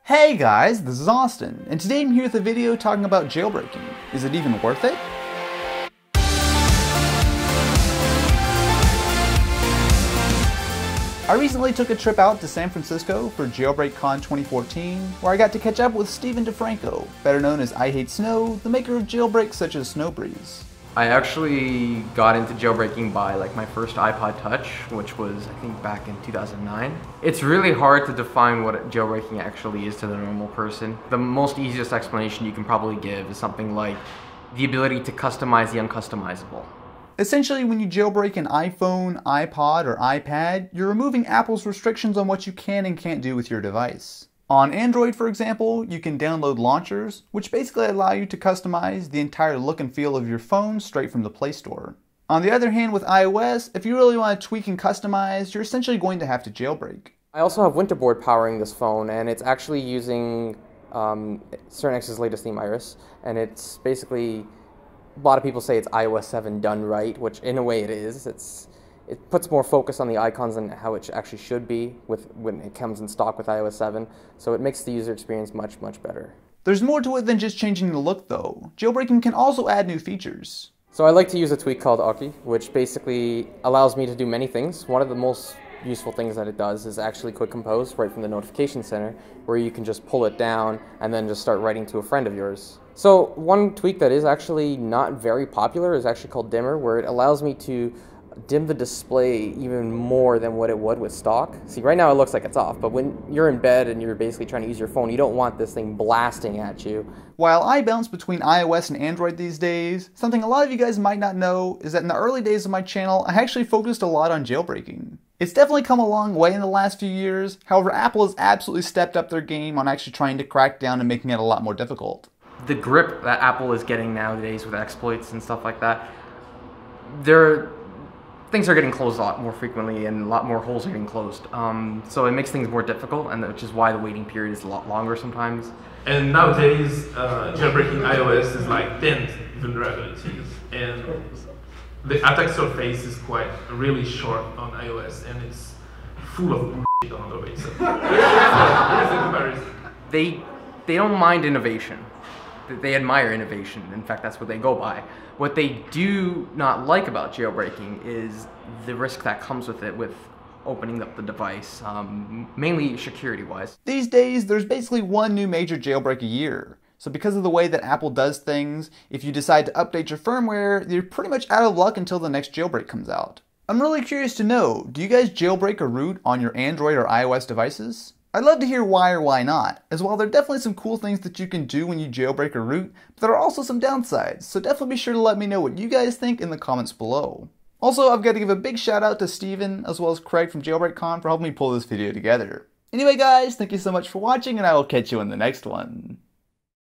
Hey guys, this is Austin, and today I'm here with a video talking about jailbreaking. Is it even worth it? I recently took a trip out to San Francisco for JailbreakCon 2014, where I got to catch up with Steven De Franco, better known as I Hate Snow, the maker of jailbreaks such as Snowbreeze. I actually got into jailbreaking by my first iPod Touch, which was I think back in 2009. It's really hard to define what jailbreaking actually is to the normal person. The most easiest explanation you can probably give is something like the ability to customize the uncustomizable. Essentially, when you jailbreak an iPhone, iPod, or iPad, you're removing Apple's restrictions on what you can and can't do with your device. On Android, for example, you can download launchers, which basically allow you to customize the entire look and feel of your phone straight from the Play Store. On the other hand, with iOS, if you really want to tweak and customize, you're essentially going to have to jailbreak. I also have Winterboard powering this phone, and it's actually using CernX's latest theme, Iris, and it's basically, a lot of people say it's iOS 7 done right, which in a way it is. It puts more focus on the icons and how it actually should be when it comes in stock with iOS 7, so it makes the user experience much, much better. There's more to it than just changing the look though. Jailbreaking can also add new features. So I like to use a tweak called Oki, which basically allows me to do many things. One of the most useful things that it does is actually quick compose right from the notification center, where you can just pull it down and then just start writing to a friend of yours. So one tweak that is actually not very popular is actually called Dimmer, where it allows me to dim the display even more than what it would with stock. See, right now it looks like it's off, but when you're in bed and you're basically trying to use your phone, you don't want this thing blasting at you. While I bounce between iOS and Android these days, something a lot of you guys might not know is that in the early days of my channel, I actually focused a lot on jailbreaking. It's definitely come a long way in the last few years, however Apple has absolutely stepped up their game on actually trying to crack down and making it a lot more difficult. The grip that Apple is getting nowadays with exploits and stuff like that, things are getting closed a lot more frequently and a lot more holes are getting closed. So it makes things more difficult, and which is why the waiting period is a lot longer sometimes. And nowadays, jailbreaking iOS is like 10 vulnerabilities, and the attack surface is quite really short on iOS, and it's full of bullshit on Android. So here's the comparison. They don't mind innovation. They admire innovation. In fact, that's what they go by. What they do not like about jailbreaking is the risk that comes with it, with opening up the device, mainly security-wise. These days, there's basically one new major jailbreak a year. So because of the way that Apple does things, if you decide to update your firmware, you're pretty much out of luck until the next jailbreak comes out. I'm really curious to know, do you guys jailbreak or root on your Android or iOS devices? I'd love to hear why or why not, as while there are definitely some cool things that you can do when you jailbreak or root, but there are also some downsides, so definitely be sure to let me know what you guys think in the comments below. Also, I've got to give a big shout out to Steven, as well as Craig from JailbreakCon for helping me pull this video together. Anyway guys, thank you so much for watching, and I will catch you in the next one.